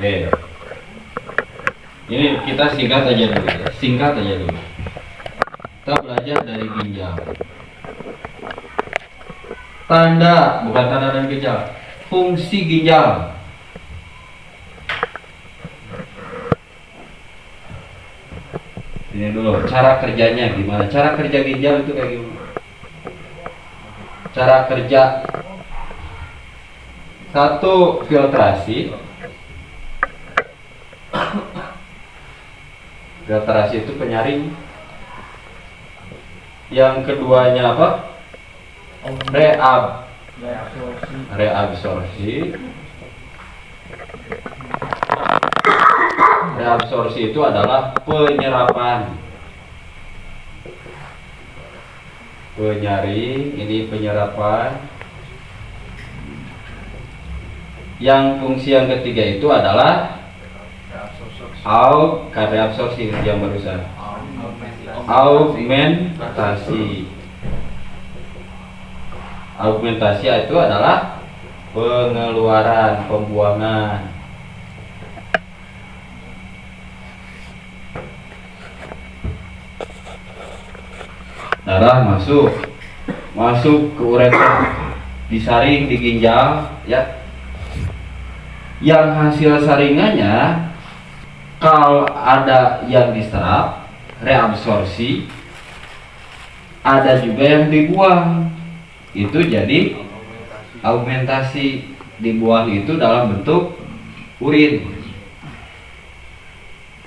Oke. Ini kita singkat aja dulu ya. Singkat aja dulu. Kita belajar dari ginjal. Tanda, bukan tanda dan ginjal. Fungsi ginjal. Ini dulu, cara kerjanya gimana? Cara kerja ginjal itu kayak gimana? Cara kerja satu, filtrasi. Filtrasi itu penyaring. Yang keduanya apa? Reabsorsi. Reabsorsi itu adalah penyerapan. Penyaring, ini penyerapan. Yang fungsi yang ketiga itu adalah reabsorsi yang barusan. Augmentasi. Augmentasi itu adalah pengeluaran, pembuangan. Darah masuk ke ureter, disaring di ginjal, ya. Yang hasil saringannya, kalau ada yang diserap, reabsorsi, ada juga yang dibuang, itu jadi augmentasi. Dibuang itu dalam bentuk urin.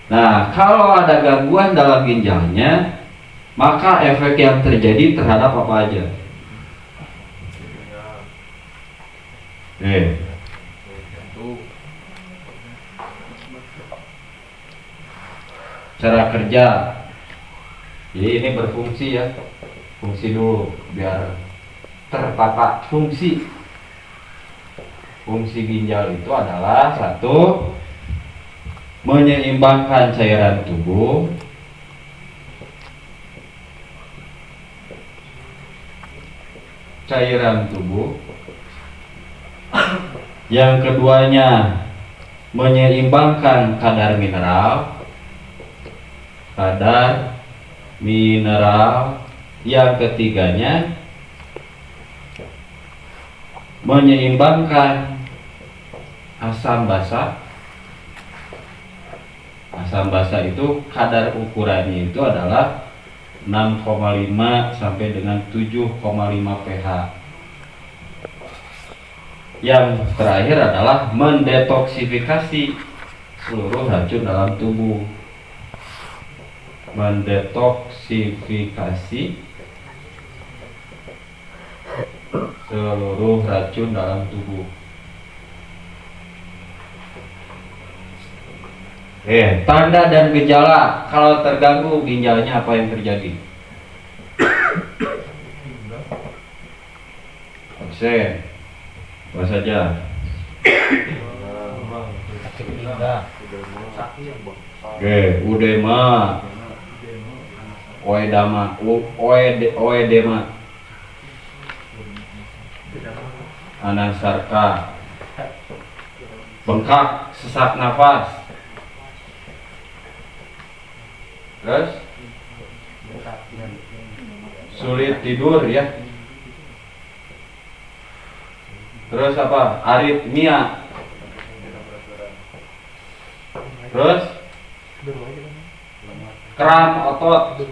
Nah, kalau ada gangguan dalam ginjalnya, maka efek yang terjadi terhadap apa aja? Cara kerja. Jadi ini berfungsi ya. Fungsi dulu biar terpapar fungsi. Fungsi ginjal itu adalah satu, menyeimbangkan cairan tubuh. Yang keduanya, menyeimbangkan kadar mineral. Yang ketiganya, menyeimbangkan asam basa. Asam basa itu kadar ukurannya itu adalah 6,5 sampai dengan 7,5 pH. Yang terakhir adalah mendetoksifikasi seluruh racun dalam tubuh. Mendetoksifikasi seluruh racun dalam tubuh. Tanda dan gejala kalau terganggu ginjalnya, apa yang terjadi? Absen. Apa saja? Udema, oedema, anasarka, bengkak, sesak nafas. Terus sulit tidur ya. Terus apa? Aritmia. Terus kram otot.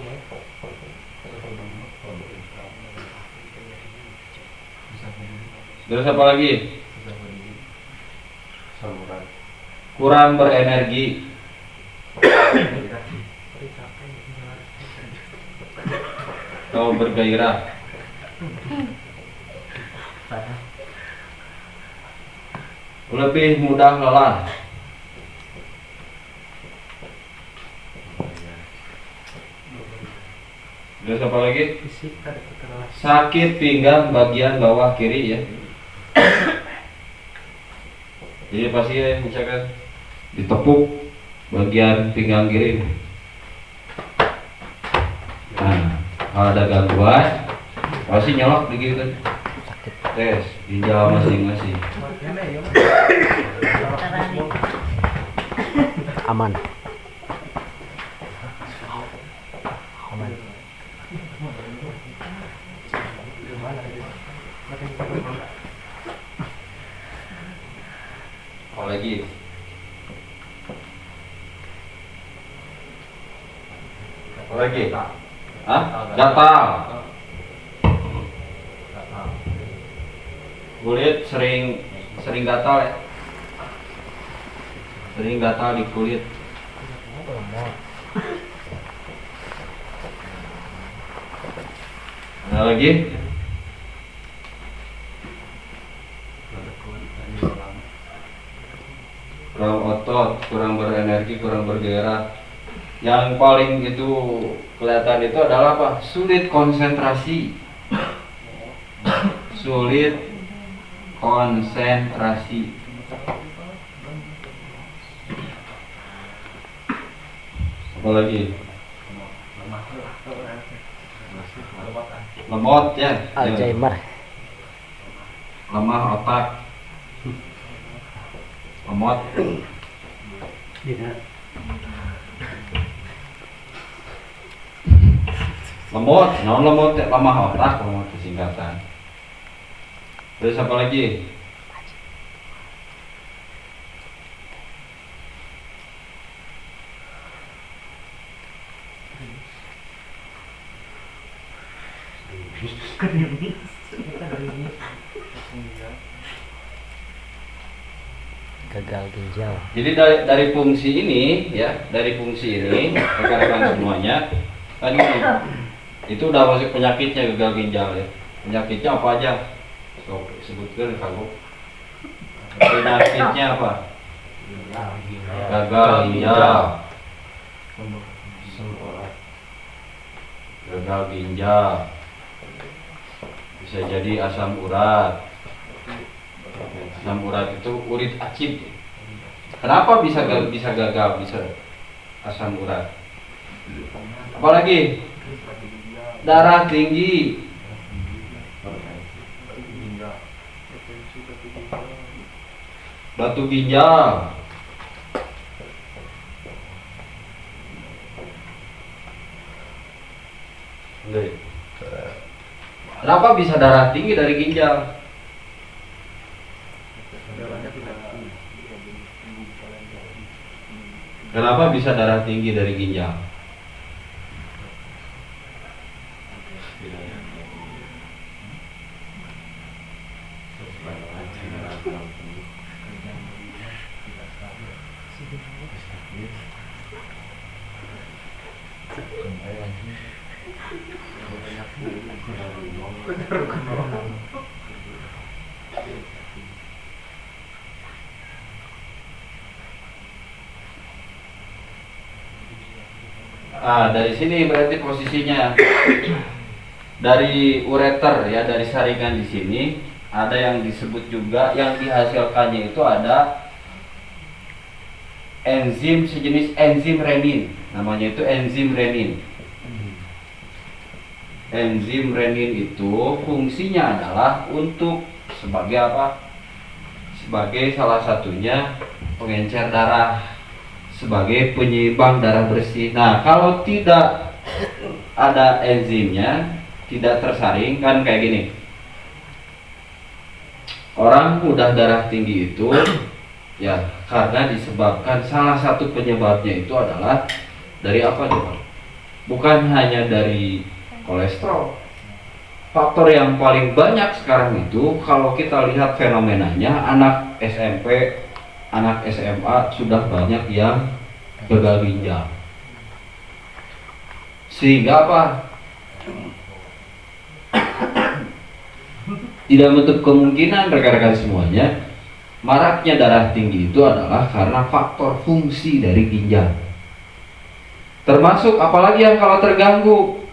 Terus apa lagi? Kurang berenergi. Atau bergairah. Lebih mudah lelah. Terus apa lagi? Sakit pinggang bagian bawah kiri ya. Jadi pasti ya, misalkan ditepuk bagian pinggang kiri. Nah, kalau ada gangguan pasti nyolok begitu kan. Tes ginjal masing-masing. aman. Aman. Apa lagi? Apa lagi? Hah? Gatal. Kulit sering gatal ya. Sering gatal di kulit. Ada lagi? Kurang otot, kurang berenergi, kurang bergairah. Yang paling itu kelihatan itu adalah apa? Sulit konsentrasi. Sulit konsentrasi. Apa lagi? Lemot ya. Alzheimer. Lemah otak. Lemot. Lemot, non lemot, lemah otak, lemot singkatan. Terus apa lagi? Gagal ginjal. Jadi dari fungsi ini ya, dari fungsi ini rekan-rekan semuanya kan ini, itu udah masuk penyakitnya gagal ginjal ya. Penyakitnya apa aja? So, sebutkan kalau penyakitnya apa? Gagal ginjal. Gagal ginjal. Bisa jadi asam urat. Asam urat itu urit acid. Kenapa bisa gagal, bisa asam urat? Apalagi darah tinggi. Batu ginjal. Kenapa bisa darah tinggi dari ginjal? Kenapa bisa darah tinggi dari ginjal? Dari sini berarti posisinya dari ureter ya, dari saringan di sini ada yang disebut juga, yang dihasilkannya itu ada enzim sejenis enzim renin, namanya itu enzim renin. Enzim renin itu fungsinya adalah untuk sebagai apa? Sebagai salah satunya pengencer darah, sebagai penyeimbang darah bersih. Nah, kalau tidak ada enzimnya, tidak tersaring, kan kayak gini. Orang mudah darah tinggi itu ya karena disebabkan, salah satu penyebabnya itu adalah dari apa coba? Bukan hanya dari kolesterol. Faktor yang paling banyak sekarang itu kalau kita lihat fenomenanya, anak SMP, anak SMA sudah banyak yang gagal ginjal. Sehingga apa? Tidak menutup kemungkinan rekan-rekan semuanya, maraknya darah tinggi itu adalah karena faktor fungsi dari ginjal. Termasuk apalagi yang kalau terganggu.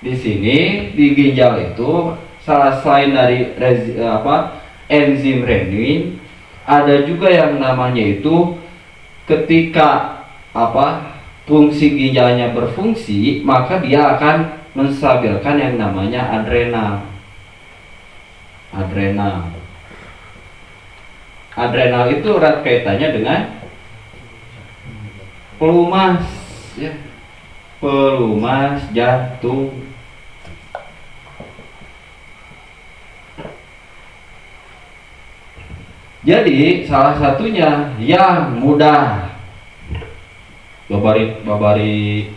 Di sini di ginjal itu selain dari enzim renin, ada juga yang namanya itu ketika fungsi ginjalnya berfungsi, maka dia akan menstabilkan yang namanya adrenal. Adrenal itu erat kaitannya dengan pelumas, ya, pelumas jantung. Jadi salah satunya yang mudah babari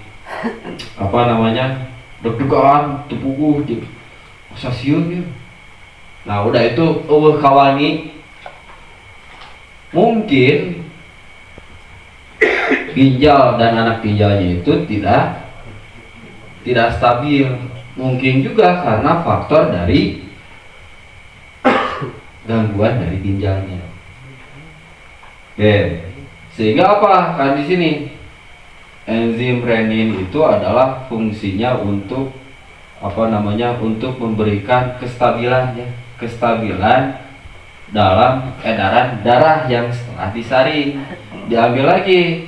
apa namanya deg-degan tubuh gitu sasiun gitu. Nah udah itu kawani mungkin ginjal dan anak ginjalnya itu tidak stabil, mungkin juga karena faktor dari gangguan dari ginjalnya. Oke, sehingga apa? Kan di sini enzim renin itu adalah fungsinya untuk apa namanya? Untuk memberikan kestabilan ya, kestabilan dalam edaran darah yang setelah disaring. Diambil lagi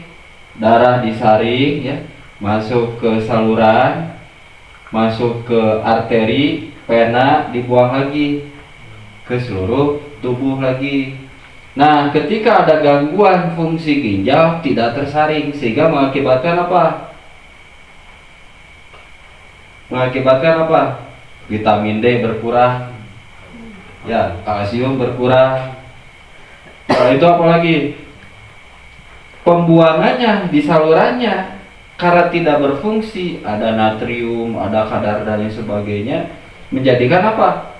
darah disaring ya, masuk ke saluran, masuk ke arteri, vena, dibuang lagi ke seluruh tubuh lagi. Nah, ketika ada gangguan fungsi ginjal tidak tersaring sehingga mengakibatkan apa? Mengakibatkan apa? Vitamin D berkurang. Ya, kalsium berkurang. Setelah itu apa lagi? Pembuangannya di salurannya karena tidak berfungsi, ada natrium, ada kadar dan lain sebagainya, menjadikan apa?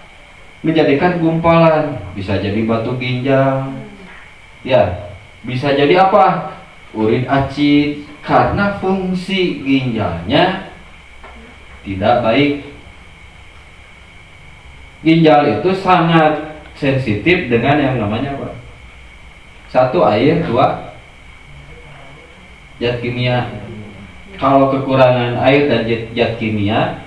Menjadikan gumpalan, bisa jadi batu ginjal, ya, bisa jadi apa? Urin acid, karena fungsi ginjalnya tidak baik. Ginjal itu sangat sensitif dengan yang namanya apa? Satu air, dua zat kimia. Kalau kekurangan air dan zat kimia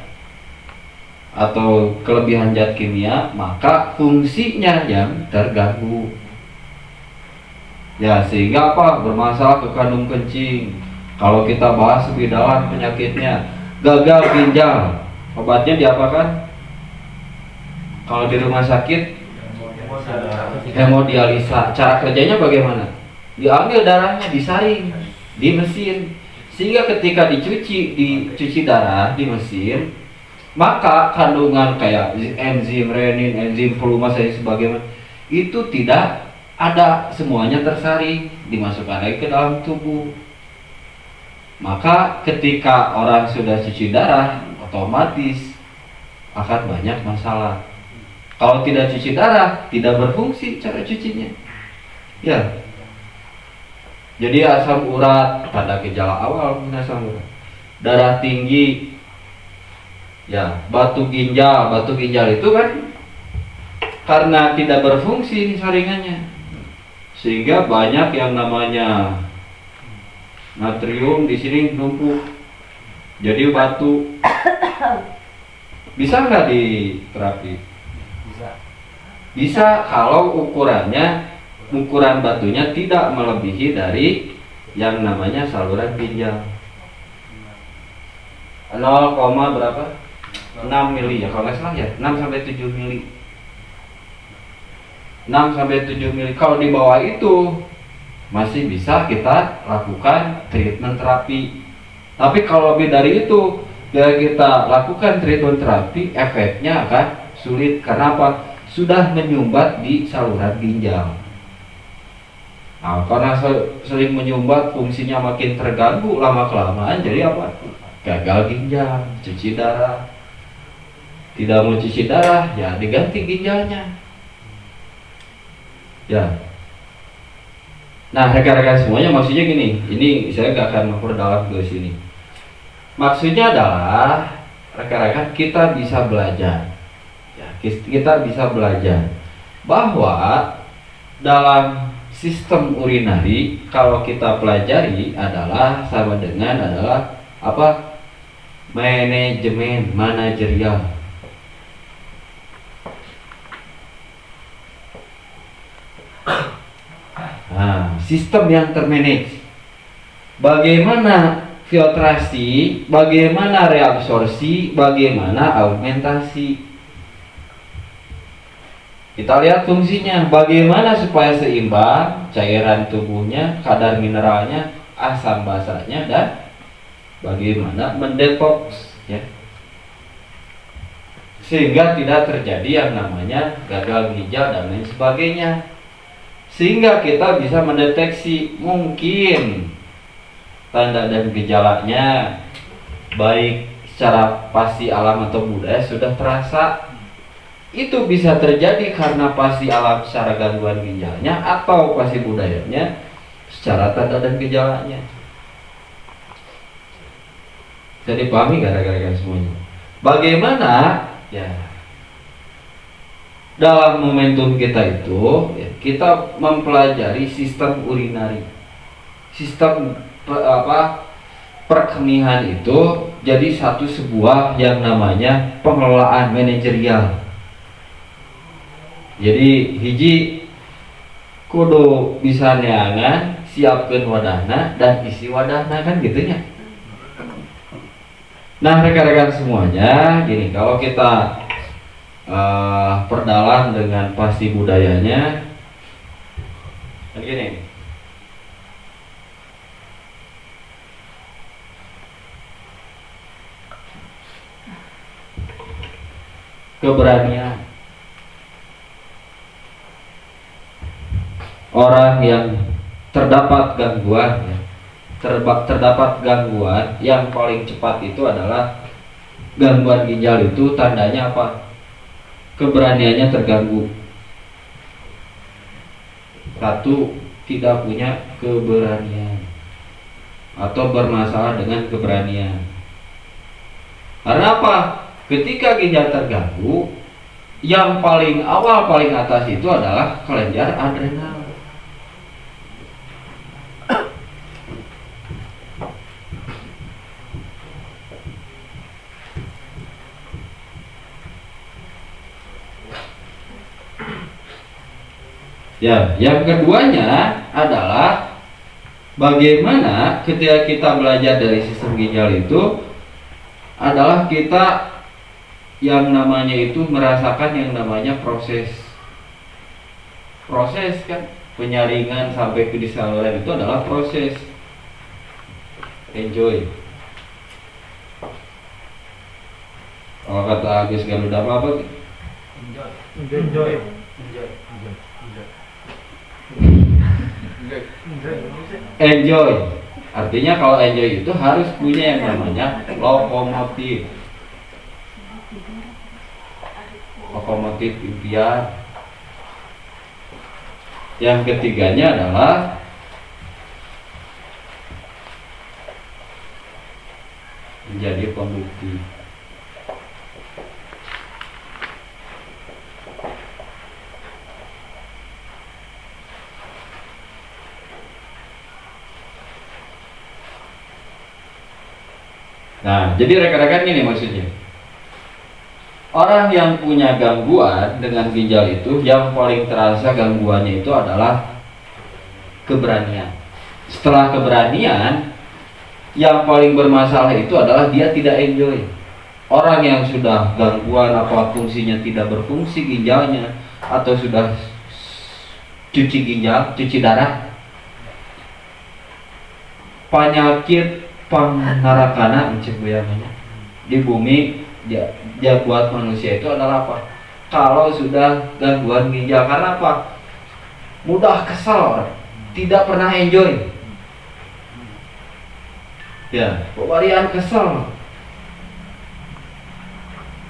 atau kelebihan zat kimia, maka fungsinya yang terganggu. Ya, sehingga apa? Bermasalah ke kandung kencing. Kalau kita bahas lebih dalam penyakitnya, gagal ginjal, obatnya diapakan? Kalau di rumah sakit, hemodialisa. Cara kerjanya bagaimana? Diambil darahnya, disaring di mesin, sehingga ketika dicuci darah di mesin, maka kandungan kayak enzim renin, enzim pelumas dan sebagainya itu tidak ada, semuanya tersaring, dimasukkan lagi ke dalam tubuh. Maka ketika orang sudah cuci darah, otomatis akan banyak masalah. Kalau tidak cuci darah, tidak berfungsi cara cucinya. Ya. Jadi asam urat pada gejala awal asam urat, darah tinggi, ya, batu ginjal itu kan karena tidak berfungsi saringannya, sehingga banyak yang namanya natrium di sini numpuk jadi batu. Bisa nggak diterapi? Bisa kalau ukuran batunya tidak melebihi dari yang namanya saluran ginjal 0, berapa? 6 mili ya, kalau nggak salah ya, 6 sampai 7 mili. 6 sampai 7 mili. Kalau di bawah itu masih bisa kita lakukan treatment terapi. Tapi kalau lebih dari itu, bila kita lakukan treatment terapi, efeknya akan sulit. Karena apa? Sudah menyumbat di saluran ginjal. Nah, karena sering menyumbat, fungsinya makin terganggu, lama-kelamaan jadi apa? Gagal ginjal, cuci darah. Tidak mau cuci darah, ya diganti ginjalnya. Ya. Nah, rekan-rekan semuanya, maksudnya gini, ini saya gak akan memperdalam ke sini. Maksudnya adalah rekan-rekan kita bisa belajar. Ya, kita bisa belajar bahwa dalam sistem urinari, kalau kita pelajari adalah sama dengan adalah apa? Manajemen, manajerial. Nah, sistem yang termanage. Bagaimana filtrasi, bagaimana reabsorpsi, bagaimana augmentasi. Kita lihat fungsinya, bagaimana supaya seimbang cairan tubuhnya, kadar mineralnya, asam basanya dan bagaimana mendetoks ya. Sehingga tidak terjadi yang namanya gagal ginjal dan lain sebagainya. Sehingga kita bisa mendeteksi mungkin tanda dan gejalanya baik secara pasti alam atau budaya sudah terasa. Itu bisa terjadi karena pasti alam secara gangguan ginjalnya atau pasti budayanya secara tanda dan gejalanya. Jadi pahami gara-gara semuanya. Bagaimana ya dalam momentum kita itu ya, kita mempelajari sistem urinari, sistem perkemihan itu jadi sebuah yang namanya pengelolaan manajerial. Jadi hiji kudu bisa neangan, siapkan wadahna dan isi wadahna kan gitunya. Nah rekan-rekan semuanya, gini kalau kita perdalam dengan pasti budayanya, kan gini. Keberanian orang yang terdapat gangguan ya, terdapat gangguan yang paling cepat itu adalah gangguan ginjal. Itu tandanya apa? Keberaniannya terganggu. Satu, tidak punya keberanian atau bermasalah dengan keberanian. Karena apa? Ketika ginjal terganggu, yang paling awal paling atas itu adalah kelenjar adrenal. Ya, yang keduanya adalah bagaimana ketika kita belajar dari sistem ginjal itu adalah kita yang namanya itu merasakan yang namanya proses kan penyaringan sampai ke di saluran itu adalah proses. Enjoy. Kalau kata Agus Garuda apa? Enjoy. Enjoy. Artinya kalau enjoy itu harus punya yang namanya lokomotif. Lokomotif impian. Yang ketiganya adalah menjadi pembukti. Nah, jadi rekan-rekan ini maksudnya. Orang yang punya gangguan dengan ginjal itu yang paling terasa gangguannya itu adalah keberanian. Setelah keberanian, yang paling bermasalah itu adalah dia tidak enjoy. Orang yang sudah gangguan apa fungsinya tidak berfungsi ginjalnya atau sudah cuci ginjal, cuci darah, penyakit pangnarakana di bumi dia buat manusia itu adalah apa? Kalau sudah gangguan ginjal, karena apa? Mudah kesal, tidak pernah enjoy. Ya, pewarian kesel.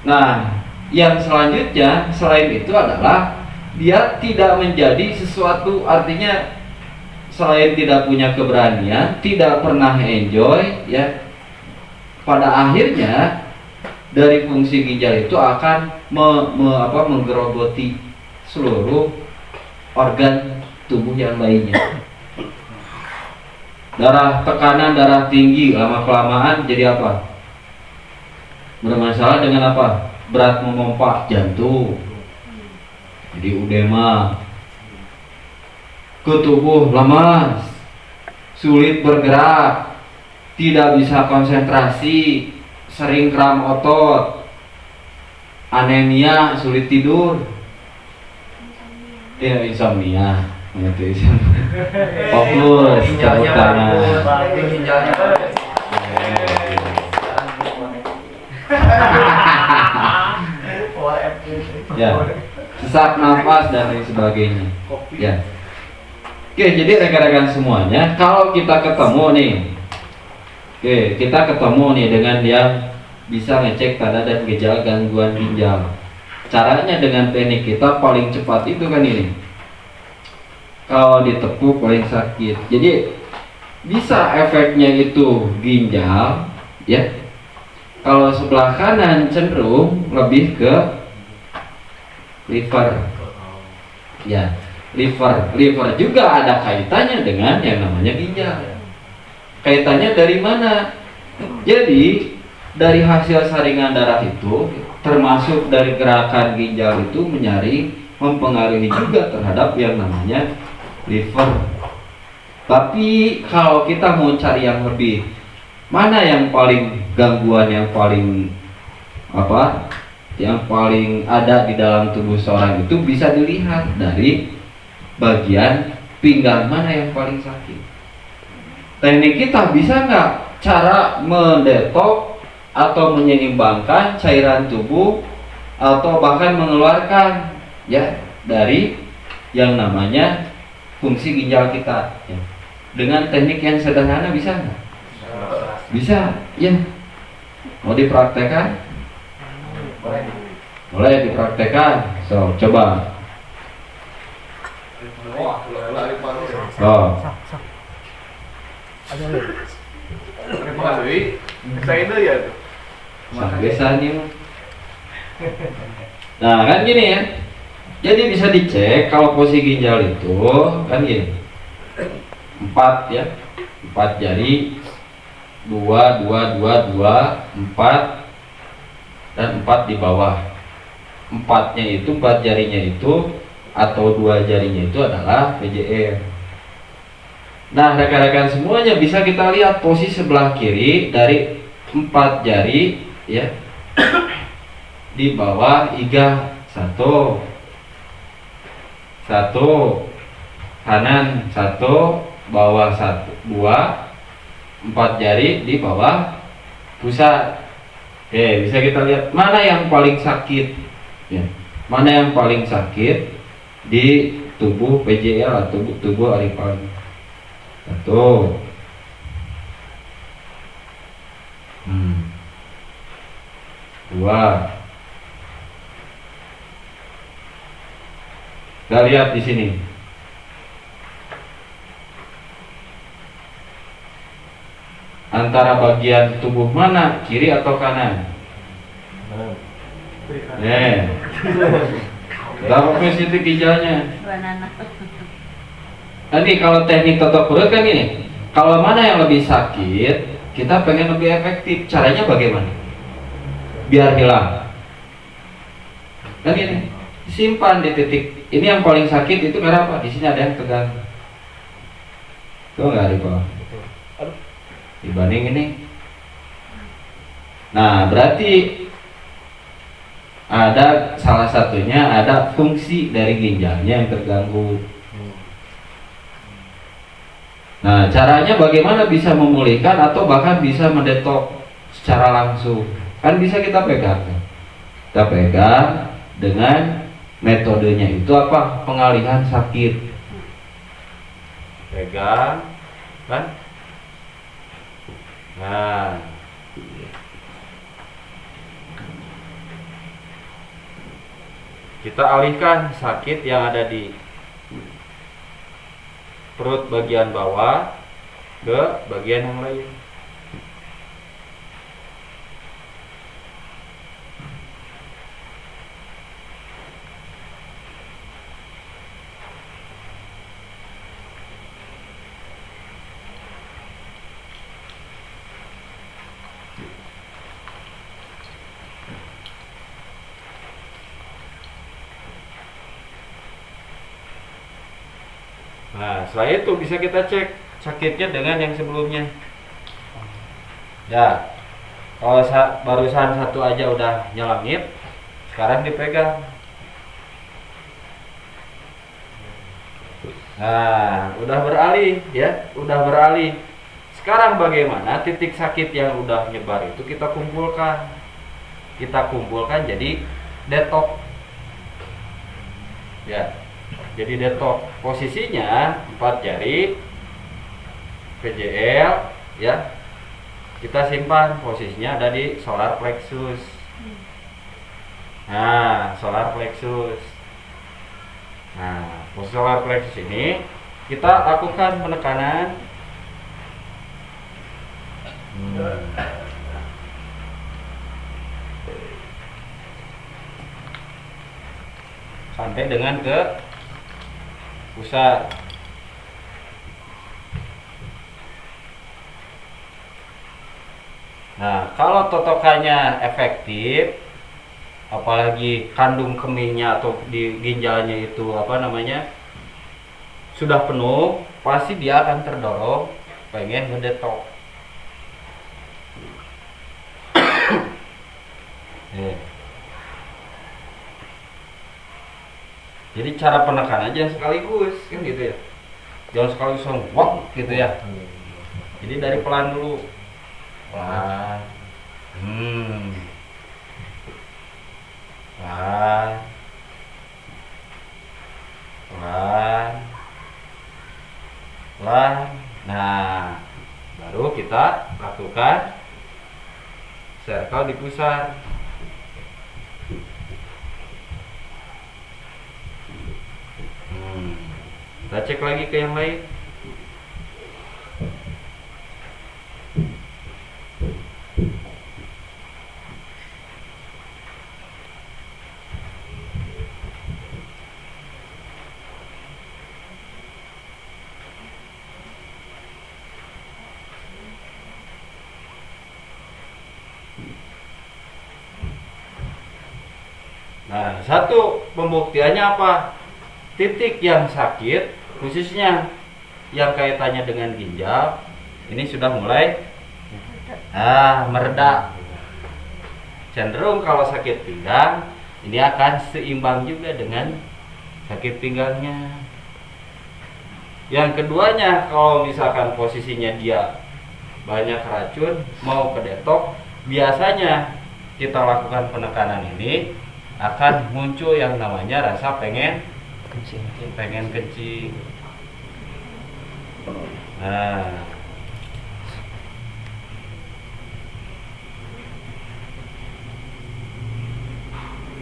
Nah, yang selanjutnya selain itu adalah dia tidak menjadi sesuatu, artinya selain tidak punya keberanian, tidak pernah enjoy, ya. Pada akhirnya dari fungsi ginjal itu akan menggerogoti seluruh organ tubuh yang lainnya. Tekanan darah tinggi lama kelamaan jadi apa? Bermasalah dengan apa? Berat memompa jantung. Jadi udema. Ke tubuh lemas, sulit bergerak, tidak bisa konsentrasi, sering kram otot, anemia, sulit tidur, insomnia, Fokus, tepuk tangan. Ya, sesak nafas dan lain sebagainya. Ya. Oke, jadi rekan-rekan semuanya, kalau kita ketemu nih, kita ketemu nih dengan yang bisa ngecek tanda dan gejala gangguan ginjal. Caranya dengan teknik kita paling cepat itu kan ini. Kalau ditepuk paling sakit. Jadi bisa efeknya itu ginjal, ya. Kalau sebelah kanan cenderung lebih ke liver. Ya, liver juga ada kaitannya dengan yang namanya ginjal. Kaitannya dari mana? Jadi dari hasil saringan darah itu, termasuk dari gerakan ginjal itu mempengaruhi juga terhadap yang namanya liver. Tapi kalau kita mau cari yang lebih, mana yang paling gangguan, yang paling yang paling ada di dalam tubuh seorang itu bisa dilihat dari bagian pinggang mana yang paling sakit. Teknik kita bisa nggak cara mendetok atau menyeimbangkan cairan tubuh atau bahkan mengeluarkan ya dari yang namanya fungsi ginjal kita ya. Dengan teknik yang sederhana bisa nggak? Bisa, ya. Mau dipraktekkan? Boleh dipraktekkan. So, coba. Oh. Nah kan gini ya. Jadi bisa dicek kalau posisi ginjal itu kan gini. 4 ya. 4 jari 2, 2, 2, 2, 4 dan 4 di bawah. 4-nya itu 4 jarinya itu atau 2 jarinya itu adalah PJR. Nah, rekan-rekan semuanya bisa kita lihat posisi sebelah kiri dari 4 jari ya. Di bawah iga 1 kanan 1 bawah 1 2 4 jari di bawah pusat. Oke, bisa kita lihat mana yang paling sakit ya. Mana yang paling sakit di tubuh PJL atau tubuh Arifan. 1 2. Kita lihat di sini. Antara bagian tubuh mana, kiri atau kanan? Berapa posisi ginjalnya? Nanti kalau teknik totok perut kan ini. Kalau mana yang lebih sakit, kita pengen lebih efektif. Caranya bagaimana? Biar hilang. Kan ini simpan di titik. Ini yang paling sakit itu karena apa? Di sini ada yang tegang. Tuh nggak di bawah. Dibanding ini. Nah, berarti ada salah satunya ada fungsi dari ginjalnya yang terganggu. Nah, caranya bagaimana bisa memulihkan atau bahkan bisa mendetok secara langsung? Kan bisa kita pegang. Kita pegang dengan metodenya itu apa? Pengalihan sakit. Pegang, kan? Nah, kita alihkan sakit yang ada di perut bagian bawah ke bagian yang lain. Nah, setelah itu bisa kita cek sakitnya dengan yang sebelumnya. Ya, kalau barusan 1 aja udah nyelangit, sekarang dipegang. Nah, udah beralih ya, udah beralih. Sekarang bagaimana titik sakit yang udah nyebar itu kita kumpulkan. Kita kumpulkan jadi detox. Ya. Jadi detox. Posisinya 4 jari PJL ya. Kita simpan, posisinya ada di solar plexus. Nah, solar plexus. Nah, posisi solar plexus ini kita lakukan penekanan. Sampai dengan ke pusat. Nah, kalau totokannya efektif, apalagi kandung kemihnya atau di ginjalnya itu sudah penuh, pasti dia akan terdorong pengen ngedetox. Jadi cara penekanan aja sekaligus kan gitu ya, jangan sekaligus langsung wak gitu ya. Jadi dari pelan dulu, pelan, pelan, pelan, pelan. Nah, baru kita lakukan circle di pusat. Kita cek lagi ke yang lain. Nah, satu pembuktiannya apa? Titik yang sakit, khususnya yang kaitannya dengan ginjal, ini sudah mulai mereda. Cenderung kalau sakit pinggang, ini akan seimbang juga dengan sakit pinggangnya. Yang keduanya, kalau misalkan posisinya dia banyak racun, mau ke detox, biasanya kita lakukan penekanan ini akan muncul yang namanya rasa pengen kencing. Nah,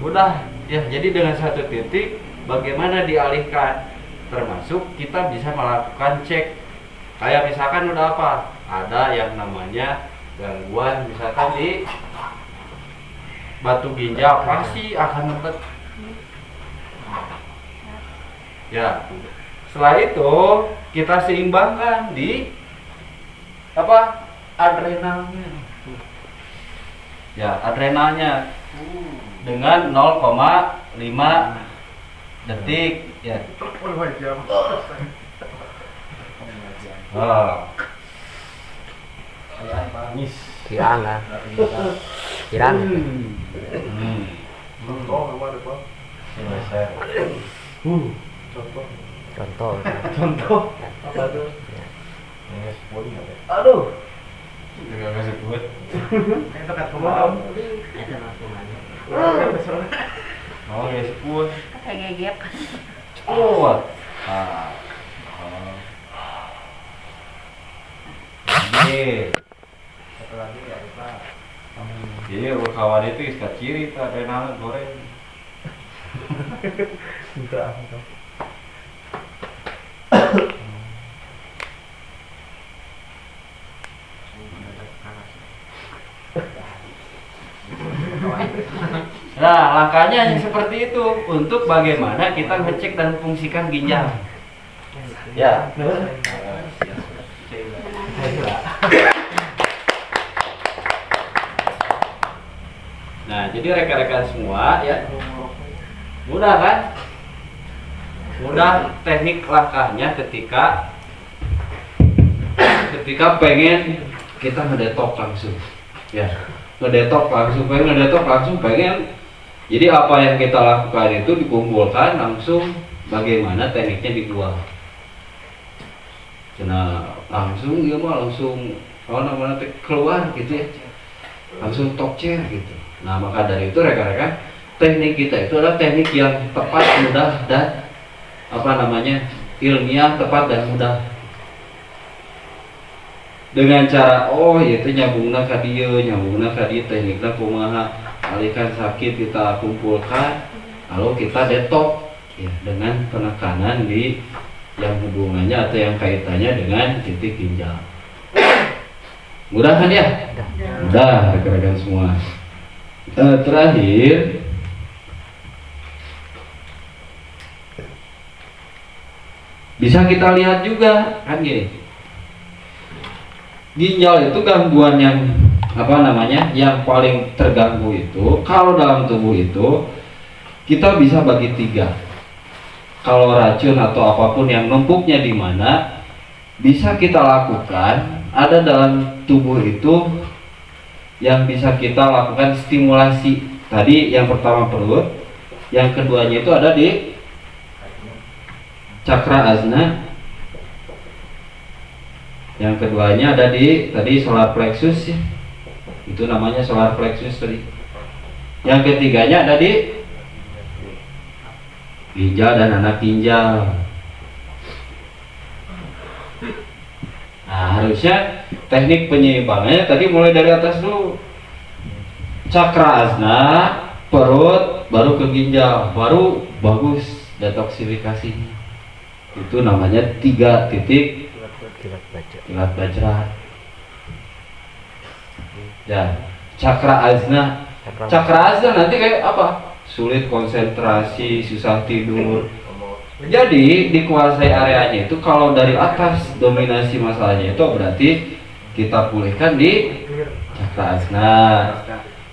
udah ya. Jadi dengan satu titik bagaimana dialihkan, termasuk kita bisa melakukan cek. Kayak misalkan udah apa, ada yang namanya gangguan misalkan di batu ginjal, pasti akan ngebet. Ya, setelah itu kita seimbangkan di adrenalnya. Ya, adrenalnya dengan 0,5 detik ya. Kirang lah. Kirang. Contoh. Apa tuh? Aduh. Enggak sebut. Itu kat kemana? Oh, ya sebut. Kayak gegep. Kuat. Ini. Satu lagi ya, Pak. Iya, kawan itu iska ciri tak renal goreng. Enggak. Nah, langkahnya yang seperti itu untuk bagaimana kita ngecek dan fungsikan ginjal. Ya. Nah, jadi rekan-rekan semua ya, mudah kan? Mudah teknik langkahnya ketika pengen kita ngedetox langsung. Ya, ngedetox langsung pengen. Jadi apa yang kita lakukan itu dikumpulkan langsung, bagaimana tekniknya dibuang. Cenah langsung ieu mah langsung namanya teh keluar gitu ya. Langsung tokcer gitu. Nah, maka dari itu rekan-rekan, teknik kita itu adalah teknik yang tepat, mudah dan ilmiah, tepat dan mudah. Dengan cara itu nyambungna ka dieu teknikna kumaha, alihkan sakit kita kumpulkan lalu kita detok ya dengan penekanan di yang hubungannya atau yang kaitannya dengan titik ginjal. Mudah kan ya? Mudah rekan-rekan semua. Terakhir bisa kita lihat juga kan gini. Ginjal itu gangguan yang yang paling terganggu itu kalau dalam tubuh itu kita bisa bagi 3. Kalau racun atau apapun yang numpuknya di mana bisa kita lakukan, ada dalam tubuh itu yang bisa kita lakukan stimulasi. Tadi yang pertama perut, yang keduanya itu ada di cakra azna, yang keduanya ada di tadi solar plexus ya. Itu namanya solar plexus tadi. Yang ketiganya ada di ginjal dan anak ginjal. Nah, harusnya teknik penyeimbangannya tadi mulai dari atas dulu. Cakra azna, perut, baru ke ginjal, baru bagus detoksifikasinya. Itu namanya 3 titik kilat bajra. Ya, cakra azna nanti kayak apa? Sulit konsentrasi, susah tidur. Jadi dikuasai areanya itu kalau dari atas dominasi masalahnya itu berarti kita pulihkan di cakra azna.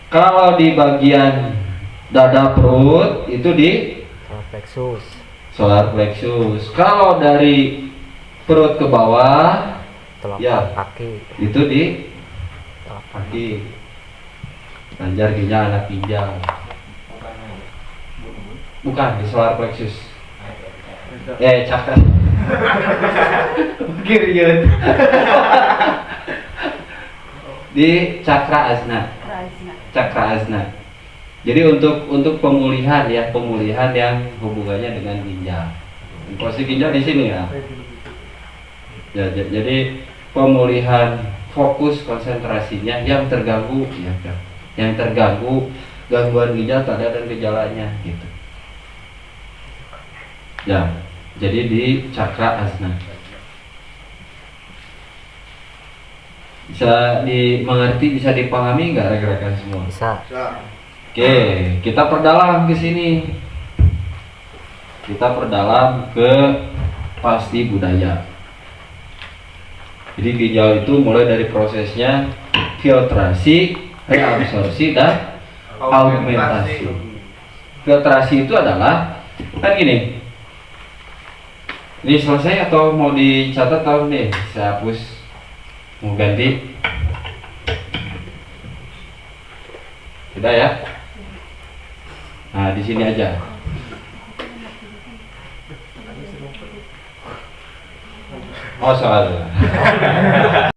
Kalau di bagian dada perut itu di solar plexus. Kalau dari perut ke bawah ya kaki itu di kaki, panjar ginjal, anak ginjal. Bukan di solar plexus. Cakra. Kiriun. Di cakra azna. Jadi untuk pemulihan yang hubungannya dengan ginjal. Posisi ginjal di sini ya. Jadi pemulihan fokus konsentrasinya yang terganggu gangguan ginjal tanda dan gejalanya gitu. Ya, jadi di cakra azna. Bisa dimengerti, bisa dipahami nggak rekan-rekan semua? bisa. Oke, kita perdalam ke sini. Kita perdalam ke pasti budaya. Jadi ginjal itu mulai dari prosesnya filtrasi, reabsorpsi, dan augmentasi. Filtrasi itu adalah kan gini. Ini selesai atau mau dicatat atau nih? Saya hapus. Mau ganti? Sudah ya? Nah, di sini aja. Oh, soal.